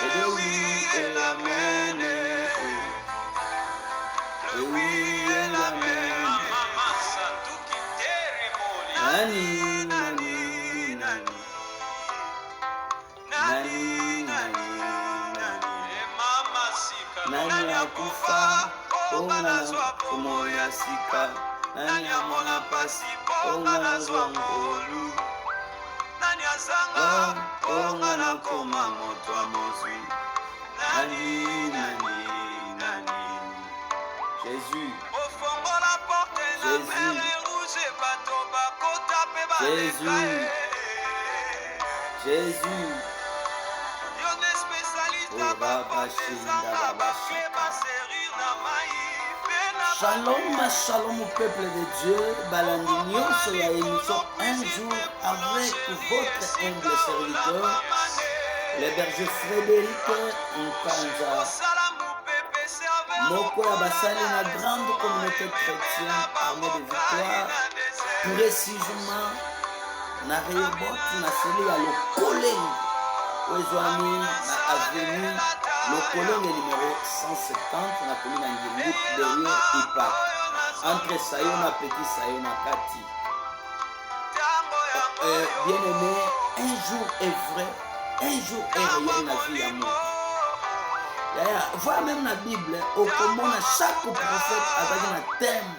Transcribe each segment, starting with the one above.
Et de oui et amen. Et oui et amen. Nani, nani, nani. Nani, nani, nani. Nani akufa, ongana kumoya sika. Nani amona pasi, ongana zwangolu. Nani azanga, ongana koma moto amozui. Nani, nani, nani. Jésus, Jésus, Jésus, Jésus. Shalom, shalom au peuple de Dieu. Balandinio sur la émission Un jour avec votre humble serviteur, le berger Frédéric Nkanza. Moko ya basali na grande communauté chrétienne armée de victoire, précisément na Rehoboth na seli ya Lokolenge ozwami na avenue Lokolenge numéro 170 na commune ya Ngimbu derrière Ipak entre Sayo na Petit Sayo na Kati. Bien aimé, un jour est vrai, un jour est réel na vie ya moto. Voilà même la Bible, au commun chaque prophète avec un thème.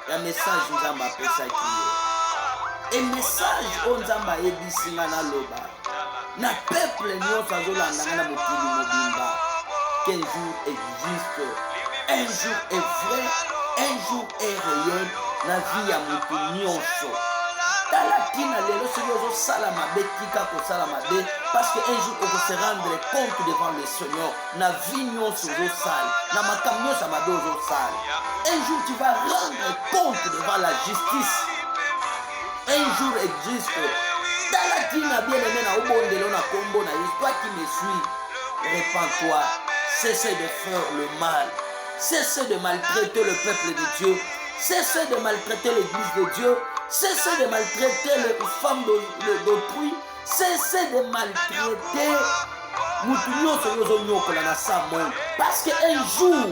Il y a un message où on appelle ça qui est. Et message où on appelle ça loba. Na peuple nous faisons la nana mokili mobimba. Qu'un jour existe, un jour est vrai, un jour est réel. La vie a mokili nyonso. Talatina lelo soki sala mabe tika kosala mabe parce que un jour on se rendre compte devant le Seigneur na vie nyonso ozosala na makambo nyonso mabe ozosala. Un jour tu vas rendre compte devant la justice. Un jour existe. Talatina bien aimé na obondelo na kombo na Yesu. Toi qui me suis, répands-toi, cessez de faire le mal, cessez de maltraiter le peuple de Dieu, cessez de maltraiter l'église de Dieu. Cessez de maltraiter les femmes d'autrui. Cessez de maltraiter parce qu'un jour,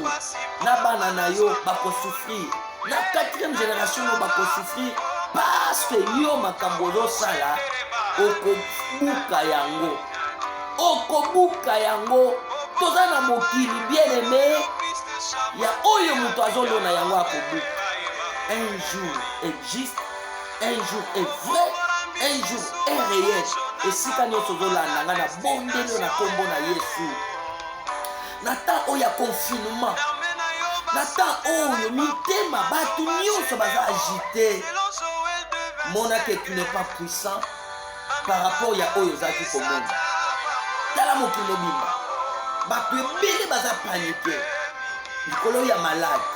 Nabananayo va souffrir. La quatrième génération va souffrir parce que yo makambozo sala okobuka yango. Okobuka yango. Tozana mokili bien aimé. Ya oyo muto azolona yango akobuka. Un jour existe. Un jour est vrai, un jour est réel. Et si quand nous sommes là, nous avons bondé na kombo na Yesu. Nata oya confinement. Nata oya mitema batu nyonso baza agité. Mona que tu n'es pas puissant par rapport ya oyo zaki komona. Tala mokilo bimba. Batu ebele baza paniqué. Likolo ya malade.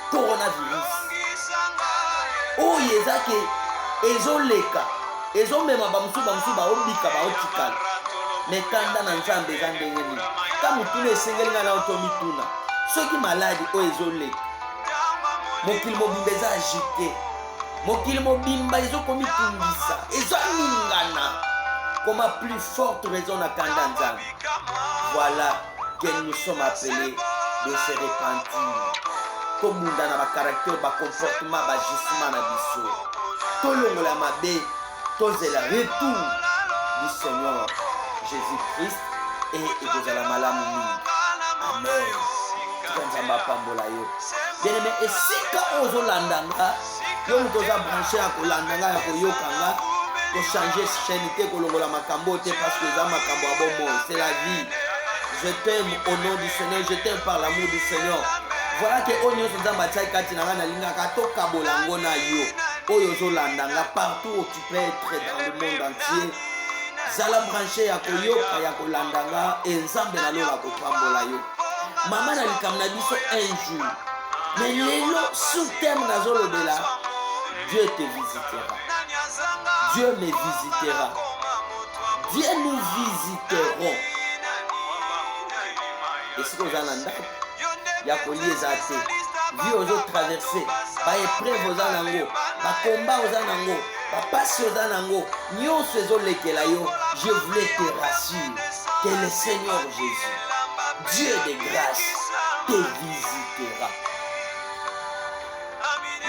Coronavirus. Oyo ezaki ezoleka ezomema bamusu baobika baotikala mekanda na nzambe eza ndenge nini ka mutuna esengeli nga na otomituna soki maladi oyo ezoleka mokili mobimba eza agité mokili mobimba ezokomitungisa ezoningana comme plus forte raison na kanda nzambe. Voilà que nous sommes appelés de se repentir komunda na bacaractère bacomportement bagissement na biso tolongola mabe tozela retour du Seigneur Jésus-Christ et ekozala malamu mingi. Amen. Nzambe apambola yo. Bien aimé, esika ozolandanga yo moto oza branché ya kolandanga ya koyokanga kochange chaîne te kolongola makambo te parce que eza makambo ya bomoi. C'est la vie. Je t'aime au nom du Seigneur, je t'aime par l'amour du Seigneur. Voilà que onyo so nzamba tsai kati na ngana lingaka to kabolango na yo oyo zo landanga partout où tu peux être dans le monde entier. Zala branché ya koyoka ya kolandanga et nzambe na lola ko pambola yo. Mama na likamna biso un jour. Mais lelo sous thème na zolo de là, Dieu te visitera. Dieu me visitera. Dieu nous visiterons. Et ce que vous en avez, il y a des athées. Vie aux autres traversées. Par épreuve aux anangos. Par combat aux anangos. Papa Sozanango, nyonso ezolekela yo, je voulais te rassurer que le Seigneur Jésus, Dieu de grâce, te visitera.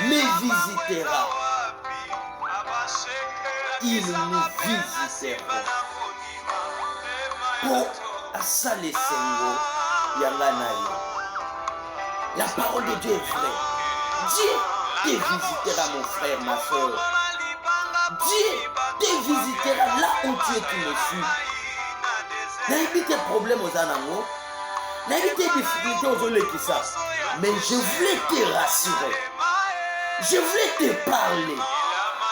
Me visitera. Il nous visitera. Pour asale sengo yanganayo. La parole de Dieu est vraie. Dieu te visitera, mon frère, ma soeur. Dieu te visitera là où tu es, tu me suis. N'ayez tes problèmes aux anangos. N'ayez tes difficultés aux olekisa. Mais je voulais te rassurer. Je voulais te parler.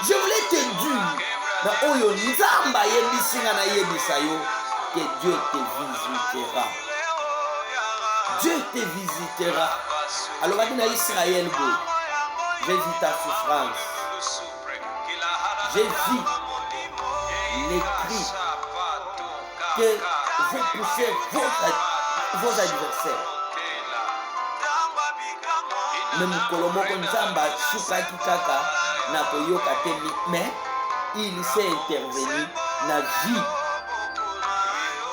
Je voulais te dire. Que Dieu te visitera. Dieu te visitera. Alors, on a Israël, j'ai vu ta souffrance. J'ai vu les cris que vous poussez vos adversaires. Même Kolomoko Nzamba, Soukaki Kaka, n'a pas eu mais il s'est intervenu dans la vie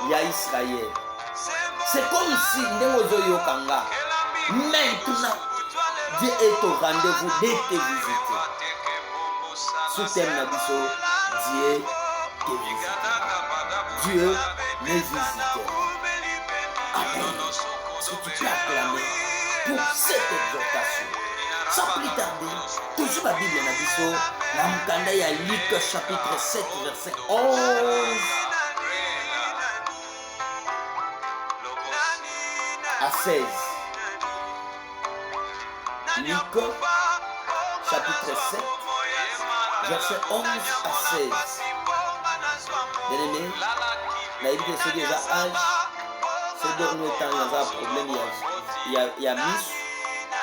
de Israël. C'est comme si nous Kanga. Maintenant, Dieu est au rendez-vous de te visiter. Sous thème Nabiso, Dieu te visitera. Dieu me visitera. Amen. Ce que tu peux acclamer pour cette exhortation. Sans plus tarder, toujours la Bible Nabiso, la Mukanda ya Luc chapitre 7 verset 11 à 16. Luc chapitre 7 verset 11 à 16. Bien-aimé, la Bible est déjà âge. C'est dernier temps, il y a un problème, il y a mis.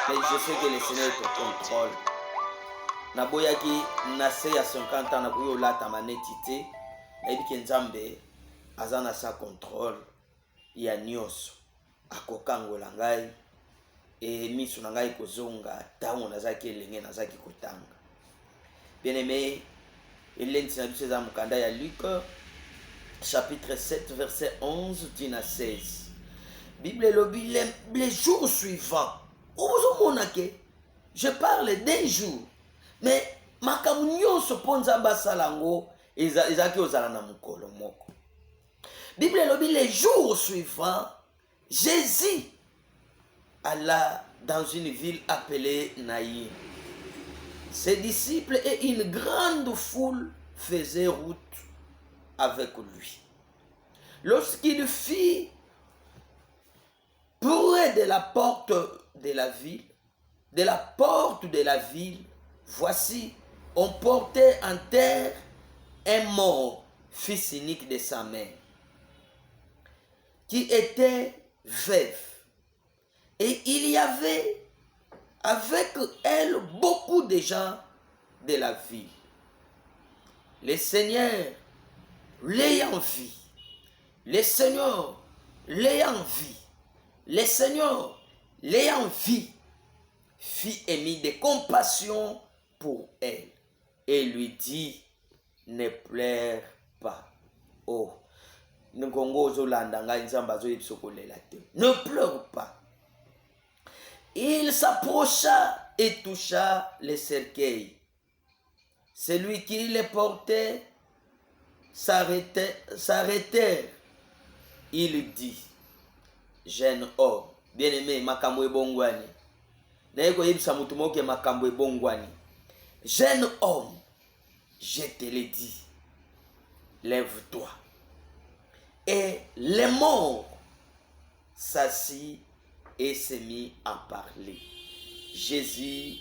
Mais je sais que le Seigneur est au contrôle. Naboyaki nase ya 50 ans naboyo lata manetité. Nayebi ke Nzambe aza na sa contrôle ya nyonso. Akokangola ngai e miso na ngai kozonga tango nazaki elenge nazaki kotanga. Bien-aimé, elenti na biso eza mokanda ya Luc chapitre 7 verset 11 à 16. Bible elobi les jours suivants. Je parle d'un jour, mais makambo nyonso mpo Nzambe asala yango ezalaki ozala na mokolo moko. Bible elobi les jours suivants, Jésus alla dans une ville appelée Naïm. Ses disciples et une grande foule faisaient route avec lui. Lorsqu'il fit près de la porte de la ville, voici, on portait en terre un mort, fils unique de sa mère, qui était veuve. Et il y avait avec elle beaucoup de gens de la ville. Le Seigneur l'ayant vu, le Seigneur l'ayant vu, le Seigneur l'ayant vu, fit émis de compassion pour elle et lui dit, ne pleure pas. Oh, ne pleure pas. Il s'approcha et toucha le cercueil. Celui qui le portait s'arrêtèrent. Il dit, jeune homme, bien-aimé, makambo ebongwani. Naeko yebisa mutu moke makambo ebongwani. Jeune homme, je te le dis, lève-toi. Et les morts s'assit et se mit à parler. Jésus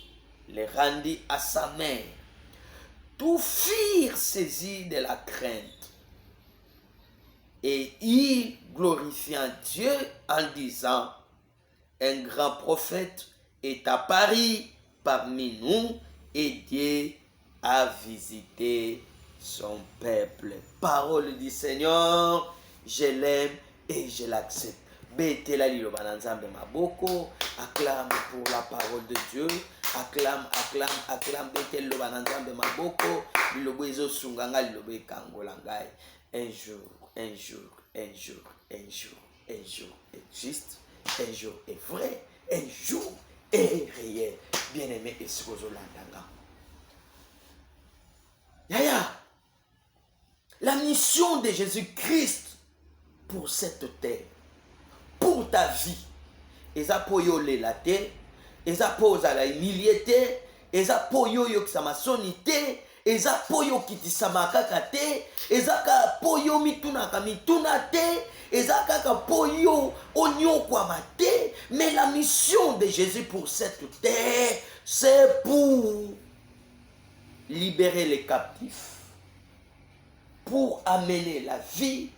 les rendit à sa mère. Tous firent saisis de la crainte. Et il glorifiant Dieu en disant, un grand prophète est apparu parmi nous et Dieu a visité son peuple. Parole du Seigneur, je l'aime et je l'accepte. Betela liloba na Nzambe maboko, acclame pour la parole de Dieu, acclame, acclame, acclame, bete loba na nzambe maboko, lilobo ezo sunganga, lilobo ekangola ngai. Un jour, un jour, un jour, un jour, un jour est juste, un jour est vrai, un jour est réel. Bien-aimé, est-ce que vous l'entendez? Yaya, la mission de Jésus-Christ pour cette terre, pour ta vie, eza po yo lela te, eza po ozala humilié te, eza po yo yokisama soni te, eza po yo kitisama kaka te, eza kaka po yo mitunaka mituna te, eza kaka po yo onyokwama te. Mais la mission de Jésus pour cette terre, c'est pour libérer les captifs, pour amener la vie,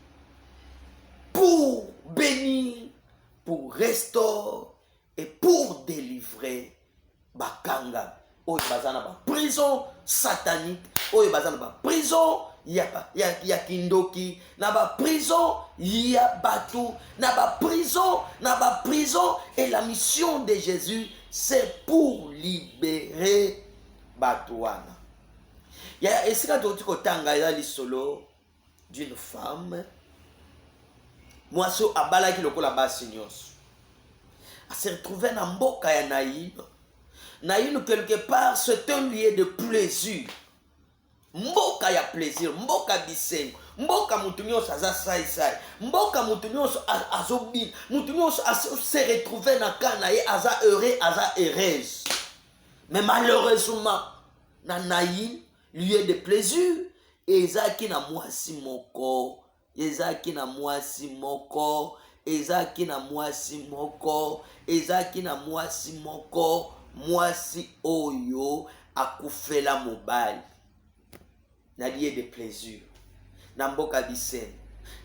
pour bénir, pour restaurer et pour délivrer bakanga. Oyo bazana ba prison satanique, oyo bazana ba prison ya kindoki, na ba prison ya batu, na ba prison, et la mission de Jésus c'est pour libérer batuana. Ya esika toti kotanga ya lisolo d'une femme, mwaso abalaki lokola basi nyonso, a se retrouver na mboka ya Naïm. Naïm quelque part c'est un lieu de plaisir. Mboka ya plaisir, mboka bisengo, mboka mutu nyonso aza sai, mboka mutu nyonso azobina, mutu nyonso se retrouver na kana ye aza heureux, aza heureuse. Mais malheureusement na Naïm, lieu de plaisir, ezaki na mwasi moko, ezaki na mwasi moko, ezaki na mwasi moko, ezaki na mwasi moko, mwasi oyo akufela mobali na lieu de plaisir, na mboka bisengo,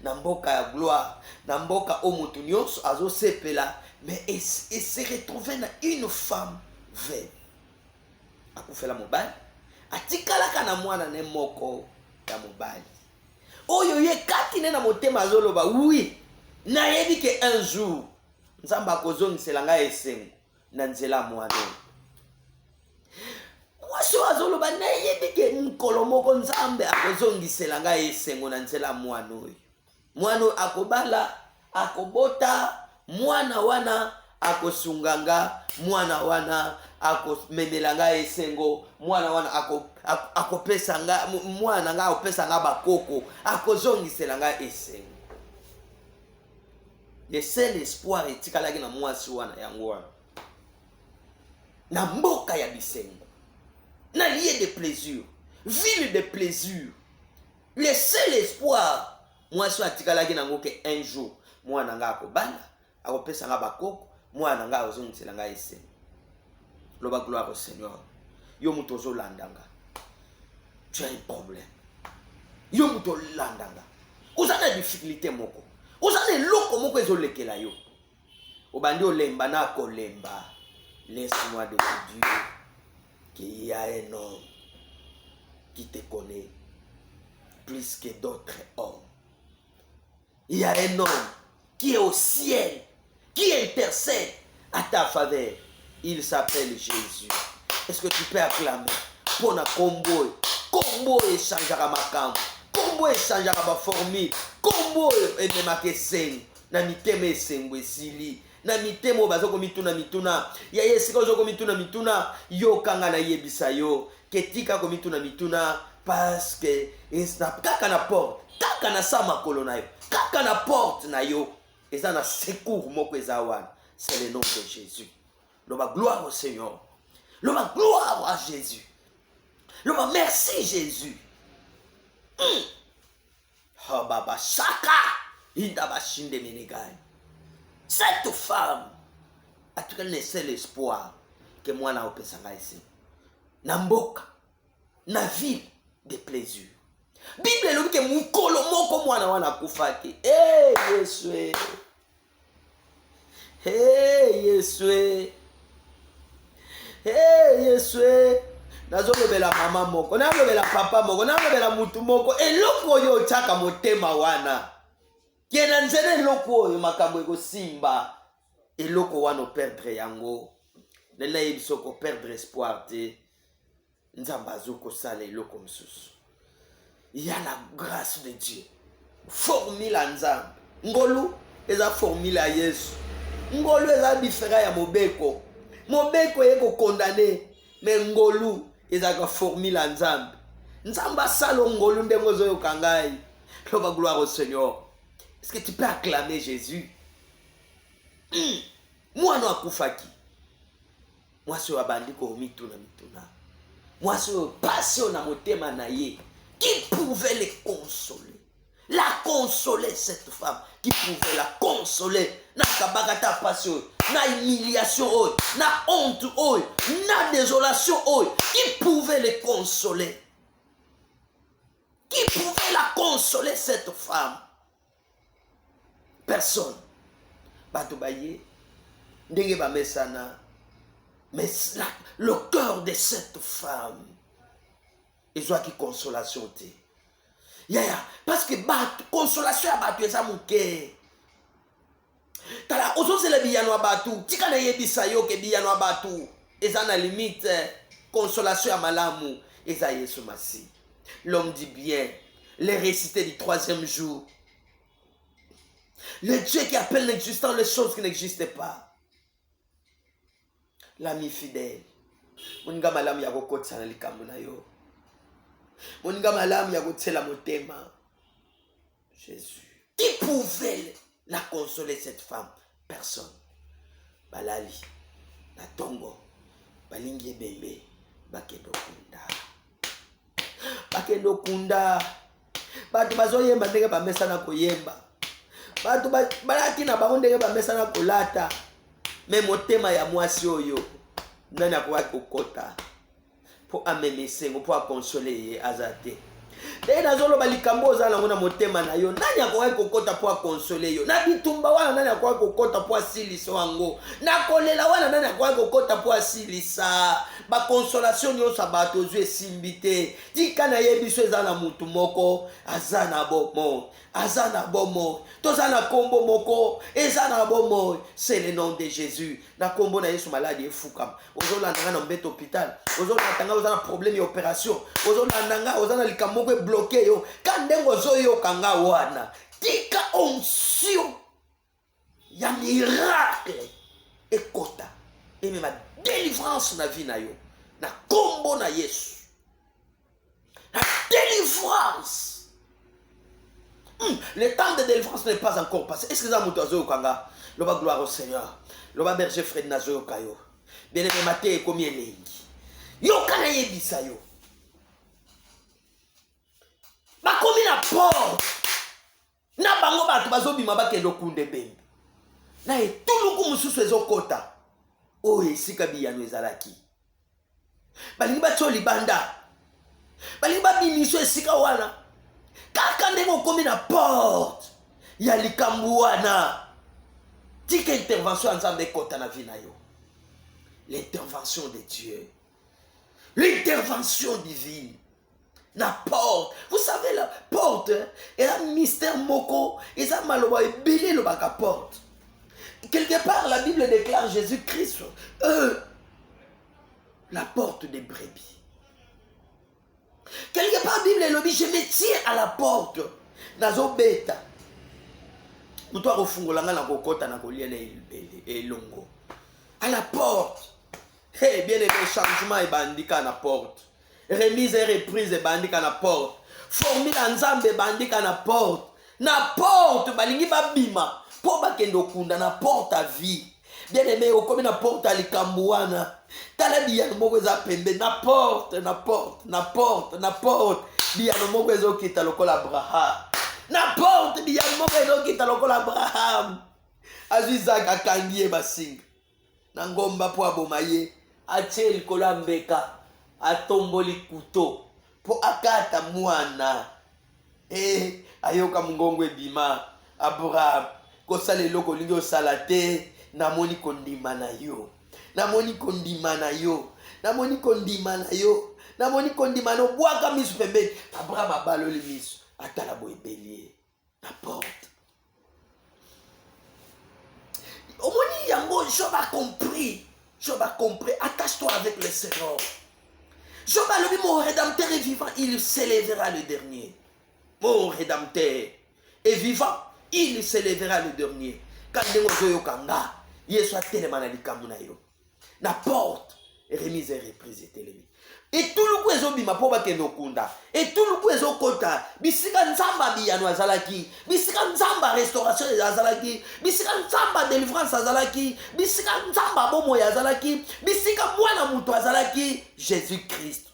na mboka ya gloire, na mboka o mutu nyonso azosepela. Mais et se retrouver na une femme veuve akufela mobali, atikalaka na mwana ne moko ya mobali oyo ye kati ne na motema azoloba oui nayebi ke un jour nzambe akozongisela ngai esengo na nzela mwana. Mwasi azoloba nayebi ke nkolo moko nzambe akozongisela ngai esengo na nzela mwana oyo. Mwana akobala, akobota, mwana wana akosunganga, mwana wana akomemela ngai esengo, mwana wana akopesa nga, mwana nga akopesa nga bakoko, akozongisela ngai esengo. Le seul espoir etikalaki na mwasi wana yango wana na mboka ya bisengo, na lieu de plaisir, ville de plaisir. Le seul espoir mwasi atikalaki nango ke un jour mwana nga akobala, akopesa nga bakoko, mwana nga akozongisela ngai esengo. Loba gloire au Seigneur. Yo mutozo landanga, tu as un problème. Yo muto landanga, uzana difficulté moko, uzana loko moko ezolekela yo, obandi olemba na kolemba. Laisse-moi de te dire qu'il y a un homme qui te connaît plus que d'autres hommes. Il y a un homme qui est au ciel, qui intercède à ta faveur. Il s'appelle Jésus. Est-ce que tu peux acclamer pour na combo? Combo échangera ma cam, combo échangera ma formule, combo et ma kesen. Na miteme sengwe sili. Na mitemo bazoko mituna mituna. Ya yesika ozoko mituna. Yo kanga na yebisa yo. Ketika ko mituna. Parce que kaka na porte. Kaka na sama kolonayo. Kaka na porte na yo. Eza na secours moko ezawan. C'est le nom de Jésus. Loba gloire au Seigneur. Loba gloire à Jésus. Loba merci Jésus. Oh baba shaka. Indaba shinde menegai. Cette femme a tout le seul espoir que moi na opesanga ici. Na mboka, na ville de plaisir. Bible elobi ke mukolo moko mwana wana kufaki. Eh Yesu. Hey Yesu. Hey Yesu. Nazolobela mama moko, nazolobela papa moko, nazolobela mutu moko. Eloko yo chaka motema wana. Kiena nzele eloko oyo makambo eko simba. Eloko wana perdre yango. Nela yebiso ko perdre espoir te. Nzamba azoko sala eloko mosusu. Il y a la grâce de Dieu. Formule à Nzambe. Ngolu eza formule à Yesu. Ngolu eza différent ya mobeko. Mobeko yeko condamné. Mais ngolu eza ka formule à Nzambe. Nzamba salo ngolu ndengo zoyo kangai. Loba gloire au Seigneur. Est-ce que tu peux acclamer Jésus? Moi no akufaki. Moi so abandi ko mituna. Moi so passion na motema na ye. Qui pouvait les consoler? La consoler, cette femme. Qui pouvait la consoler? Na kabagata passion, na humiliation, na honte, na désolation. Qui pouvait les consoler? Qui pouvait la consoler, cette femme? Personne. Batobaye, ndenge ba mesana. Mais le cœur de cette femme, et soit qui consolation te. Parce que consolation à batu eza muke. Tala ozo le biyano a batu. Tika na yebisa yo ke biyano a batu. Eza na limite consolation à malamu. Eza Yesu Masi. L'homme dit bien. Les récités du 3e jour. Le Dieu qui appelle l'existant les choses qui n'existaient pas. L'ami fidèle. Munga malamu ya kokotsa na likambo na yo. Munga malamu ya kotsela motema. Jésus. Qui pouvait la consoler cette femme? Personne. Balali. Na tongo. Balingi bembe. Bakendo kunda. Bakendo kunda. Batu bazoyemba ndenge bamesa na koyemba. Batu balaki na bango ndenge bamesa na kolata. Mais motema ya mwasi oyo nani akoka kokota po ameme sengo po consoler ye azate. Dei nazoloba likambo ozala ngo na motema na yo nani akoka kokota po consoler yo. Na bitumba wana nani akoka kokota po asilisa wango. Na kolela wana nani akoka kokota po asilisa. Ba consolation yo sabato zo esimbite. Tika na yebiso ezana mutu moko azana bomo. Azana bomo. Tozana kombo moko ezana bomo. C'est le nom de Jésus. Na kombo na Yesu malade efukam. Ozola ndanga na mbete hôpital. Ozola tanga ozana problème opération. Ozola ndanga ozana likamoko e bloqué yo. Kandengo zo yo kanga wana. Tika onction. Ya miracle ekota. Et même délivrance na vie na yo. Na kombo na Yesu. La délivrance. Le temps de délivrance n'est pas encore passé. Est-ce que ça m'a dit kanga? Loba gloire au Seigneur. Loba berger Fred Nazo kayo. Bien aimé maté combien lengi. Yo kana yebisa yo. Ba komi na porte. Na bango batu bazobima bakendo kunde bembe. Na etuluku mususu ezokota. Oye esika biyano ezalaki. Balingi batoli banda. Balingi babimiso esika wana. Kaka ndenge komi na porte ya likambo wana. Tika intervention ensemble ekota na vie na yo. L'intervention de Dieu. L'intervention divine. La porte. Vous savez la porte est un mystère moko. Et ça maloba et belé le baka porte. Quelque part la Bible déclare Jésus-Christ la porte des brebis. Quelque part, la Bible est lobby, je me tiens à la porte. Nazo beta. Nous doit refungola na kokota na kolia et longo. À la porte. Hey, bien aimé, changement et bandika à la porte. Remise et reprise et bandika à la porte. Formule ensemble et bandika à la porte. Na porte, balingi babima. Po bakendo kunda na porte à vie. Bien aimé, au comme na porte à likambuana. Tala biyano moko eza pembe na porte. Biyano moko ezokita lokola Abraham. Na porte biyano moko ezokita lokola Abraham. Azizaka akangi basinga. Na ngomba po aboma ye. Atie likolo mbeka. Atomboli kuto. Po akata mwana. Ayoka mungongo ebima. Abraham. Kosala eloko lingi osala te. Namoni kondima na yo. Namoni kondima na yo. Bwaka misu pembe. Abraham abaloli misu. Atala boyebelie. Na porte. Omoni yango, Job a compris. Job a compris, attache-toi avec le Seigneur. Job a dit, mon rédempteur est vivant, il s'élèvera le dernier. Mon rédempteur est vivant, il s'élèvera le dernier. Quand nous kanga, Yesu a tellement dit na porte remise et reprise et télémi. Et tout le coup ezobima po ba kendo kunda. Et tout le coup ezokota. Bisika nzamba biyano azalaki. Bisika nzamba restauration azalaki. Bisika nzamba délivrance azalaki. Bisika nzamba bomo azalaki. Bisika mwana muto azalaki. Jésus-Christ.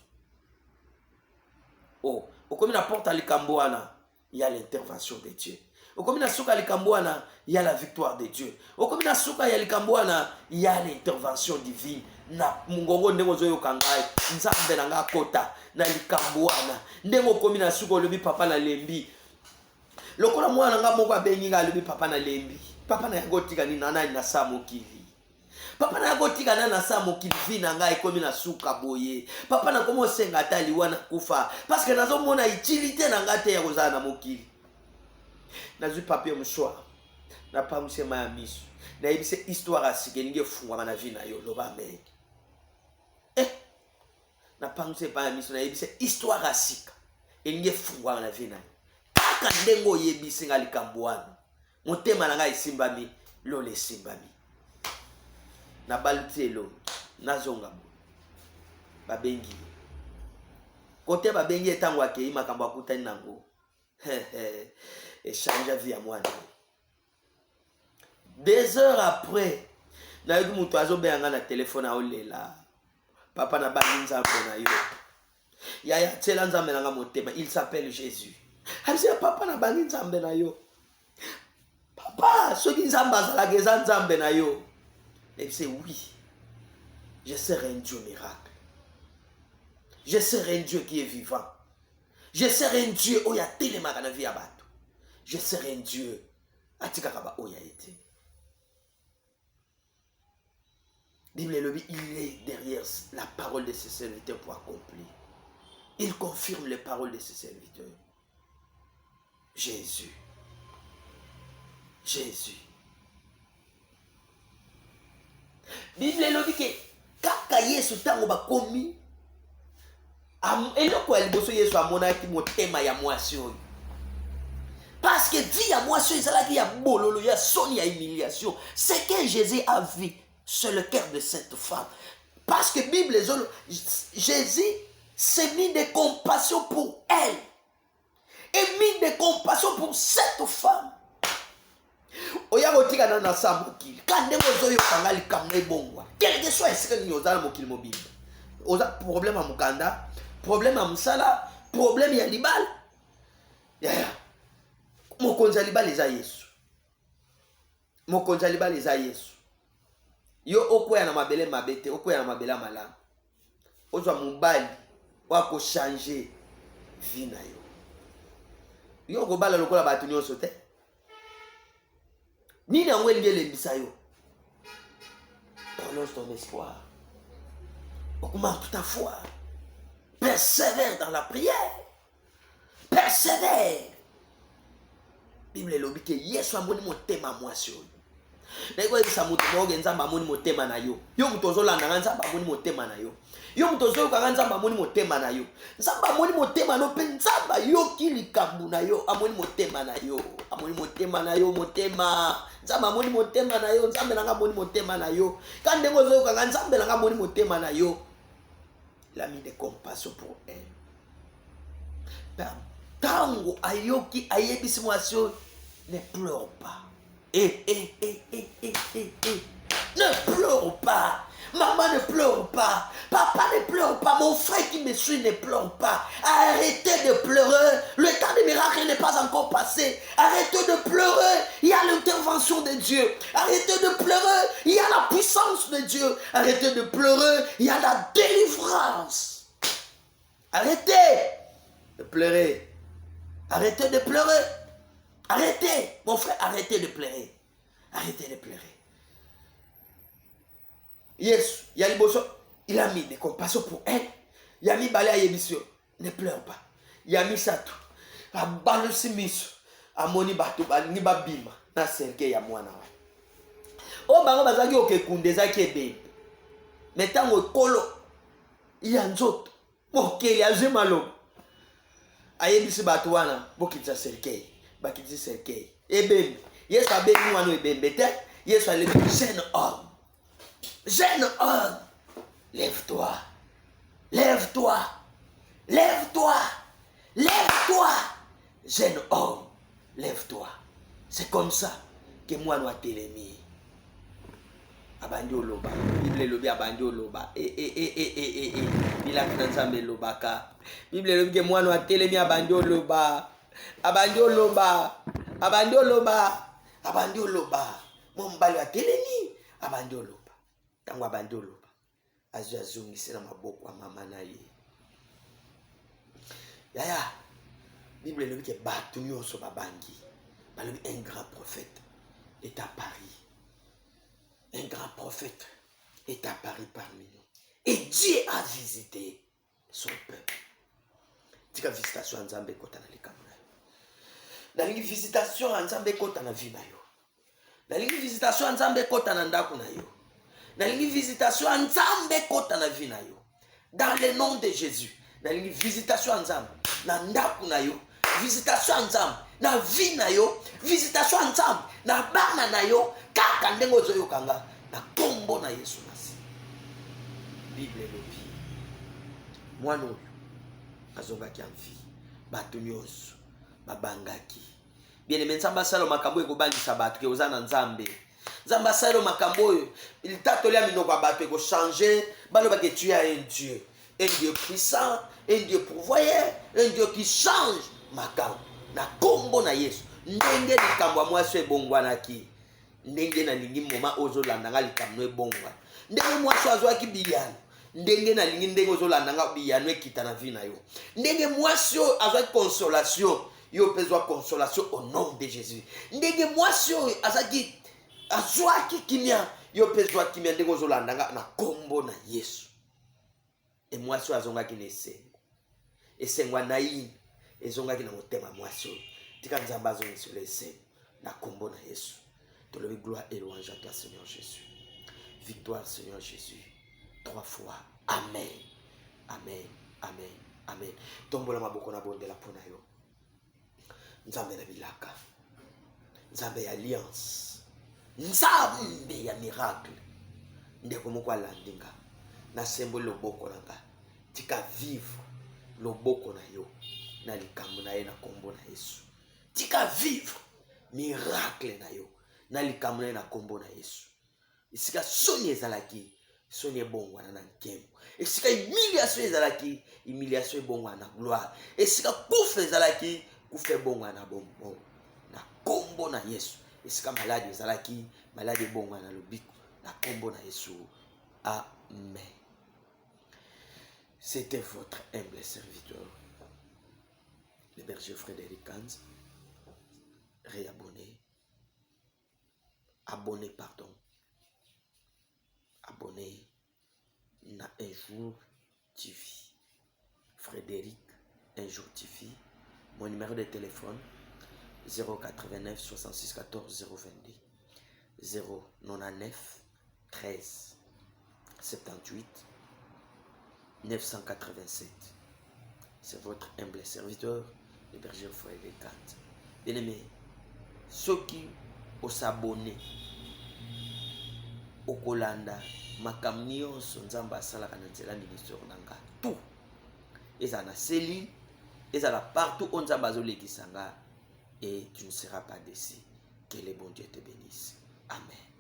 Oh, okomi na porte alikamboana, il y a l'intervention de Dieu. Okomi na suka alikamboana, il y a la victoire de Dieu. Okomi na suka alikamboana, il y a l'intervention divine. Na mungongo ndengo zoyo kangai nzambe na nga kota na likamboana ndengo komi na suko lobi papa na lembi lokola mwana nga moko abengi nga lobi papa na lembi papa na yango tika ni nana na sa mokili papa na yango tika na sa mokili vina nga ekomi na suka boye papa na komo senga ta liwana kufa parce que nazo mona utilité na nga te ya kozala na mokili nazwi papier msoa na pa msema ya miso na yebise histoire asike ninge fungwa na vie na yo loba me na pangse pa miso na yebise histoire asika ninge fungwa na vie na yo kaka ndengo yebise nga likamboana motema na nga isimbami lole simbami na balutelo nazonga babengi kote babengi etango akei makambo akutani nango échange vie à moi. 2 heures après, na yoki mutu azobenga na téléphone a olela. Papa na bani nzambe na yo. Ya tela nzambe na motema, il s'appelle Jésus. Abisi papa na bani nzambe na yo. Papa, soki nzambe azalaka eza nzambe na yo. Et c'est oui. Je serai un Dieu miracle. Je serai un Dieu qui est vivant. Je serai un Dieu où il y a tellement de vie à battre. Je serai un Dieu. Atikakaba où il y a été. Bible il est derrière la parole de ses serviteurs pour accomplir. Il confirme les paroles de ses serviteurs. Jésus. Jésus. Bible dit que kaka Yesu tango bakomi eloko ya liboso Yesu amonaki motema ya mwasi oyo. Parce que vie ya mwasi ezalaki ya bololo ya soni ya humiliation. Ce que Jésus a vu sur le cœur de cette femme. Parce que Bible Jésus s'est mis de compassion pour elle. Et mis de compassion pour cette femme. Oya gotika na na sa mokili. Kande mozo yo kanga likamna ebongwa. Quel que soit ce que nous avons mokili mobile. Oza problème à mukanda, problème à musala, problème ya libal. Ya. Mokonzi ya libal eza Yesu. Mokonzi ya libal eza Yesu. Yo okoya na mabele mabete, okoya na mabela malamu. Ozwa mubali wako changer vie na yo. Yo go bala lokola batu nyonso te. Nini angwe ngele mbisa yo. Prononce ton espoir. Augmente ta foi. Persévère dans la prière. Persévère. Bible lobi ke Yesu amoni motema mwasi oyo. Na iko ebisa mutu moge nzamba amoni motema na yo. Yo mutu ozolanda nzamba amoni motema na yo. Yo mutu ozoyoka nzamba amoni motema na yo. Nzamba amoni motema no pe nzamba yoki likambu na yo amoni motema na yo. Amoni motema na yo motema. Nzamba amoni motema na yo, nzambe nanga amoni motema na yo. Kande ozoyoka nzambe nanga amoni motema na yo. Il a mis de compassion pour elle. Tango ayoki ayebisi mwasi oyo, ne pleure pas. Ne pleure pas. Maman ne pleure pas. Papa ne pleure pas. Mon frère qui me suit ne pleure pas. Arrêtez de pleurer. Le temps des miracles n'est pas encore passé. Arrêtez de pleurer. Il y a l'intervention de Dieu. Arrêtez de pleurer. Il y a la puissance de Dieu. Arrêtez de pleurer. Il y a la délivrance. Arrêtez de pleurer. Arrêtez de pleurer. Arrêtez. Mon frère, arrêtez de pleurer. Arrêtez de pleurer. Yes, il a mis des compassions pour elle. Il a mis balai à Yébissio. Ne pleure pas. Il a mis ça tout. A balusi miso. A moni bato ni babima. Na serke ya mwana wa. O bango bazaki oke kundeza kebe. metango ekolo ya nzoto mokeli azwi maloba ayebisi bato wana bokitisa serkei bakitisi serkei ebembe yesu abengi wana ebembe te yesu alebi jeune homme lève-toi lève-toi lève-toi lève-toi jeune homme lève-toi. C'est comme ça que moi nous atelemi abandi oloba bible lobi abandi oloba bila kana nzambe lobaka bible lobi ke moi nous atelemi abandi oloba mo mbali atelemi abandi oloba tango abandi oloba azungisi na maboko ya mama na ye yaya bible lobi ke bato nyonso babangi balobi un grand prophète est à Paris. Un grand prophète est apparu parmi nous. Et Dieu a visité son peuple. Tika visitation en Nzambe kota na likambo na yo. Nalingi visitation en Nzambe kota na vie na yo. Nalingi visitation en Nzambe kota na ndako na yo. Nalingi visitation en Nzambe kota na vie na yo. Dans le nom de Jésus. Nalingi visitation en Nzambe na ndako na yo. Visitation en Nzambe na vie na yo, visitation en Nzambe na bana na yo, kaka ndenge ozoyokanga na kombo na Yesu nasi. Bible lobi mwana oyo azongaki en vie bato nyonso babangaki. Bien-aimé, Nzambe asala makambo ekobangisa bato ke oza na Nzambe. Nzambe asala makambo oyo litatoli ya minoko ya bato ekochange balobaki tu es un Dieu puissant, un Dieu pourvoyeur, un Dieu qui change makambo na kombo na Yesu. Ndenge likambo ya mwasi ebongwanaki ndenge na lingi moma ozolanda nga likambo ebongwa. Ndenge mwasi azwaki biyano ndenge na lingi ndenge ozolanda nga biyano ekita na vie na yo. Ndenge mwasi azwaki consolation yo pezwa consolation au nom de Jésus. Ndenge mwasi azwaki kimia yo pezwa kimia ndenge ozolanda nga na kombo na Yesu. E mwasi azongaki na esengo na yi ezongaki na motema mwasi tika Nzambe azongisi le esengo na kombo na Yesu. Tolobi gloire et louange à toi Seigneur Jésus. Victoire Seigneur Jésus. 3 fois. Amen. Amen. Amen. Amen. Tombola maboko na bondela pona yo. Nzambe na bilaka. Nzambe ya alliance. Nzambe ya miracle. Ndeko moko alandinga. Na symbole loboko nanga. Tika vivre loboko na yo. Na likambo na ye na kombo na Yesu. Tika vivre miracle na yo. Na likambo na ye na kombo na Yesu. Isika soni ezalaki. Soni ebongwana na nkembo. Esika humiliation ezalaki. Humiliation ebongwana na gloire. Esika kufa ezalaki. Kufa ebongwana na bombo. Na kombo na Yesu. Esika maladi ezalaki. Maladi ebongwana na lobiko. Na kombo na Yesu. Amen. C'était votre humble serviteur, le berger Frédéric Kanz. Réabonné. Abonné, pardon. Abonné na Un Jour TV. Frédéric Un Jour TV. Mon numéro de téléphone 089 66 14 022 099 13 78 987. C'est votre humble serviteur, le berger Frédéric Kanz. Bien-aimé, ceux qui s'abonnent au Kolanda, makamnio Nzambe asalaka na nzela ministère nanga tout. Ezana cellule, ezala partout où Nzambe azolekisanga et tu ne seras pas déçu. Que le bon Dieu te bénisse. Amen.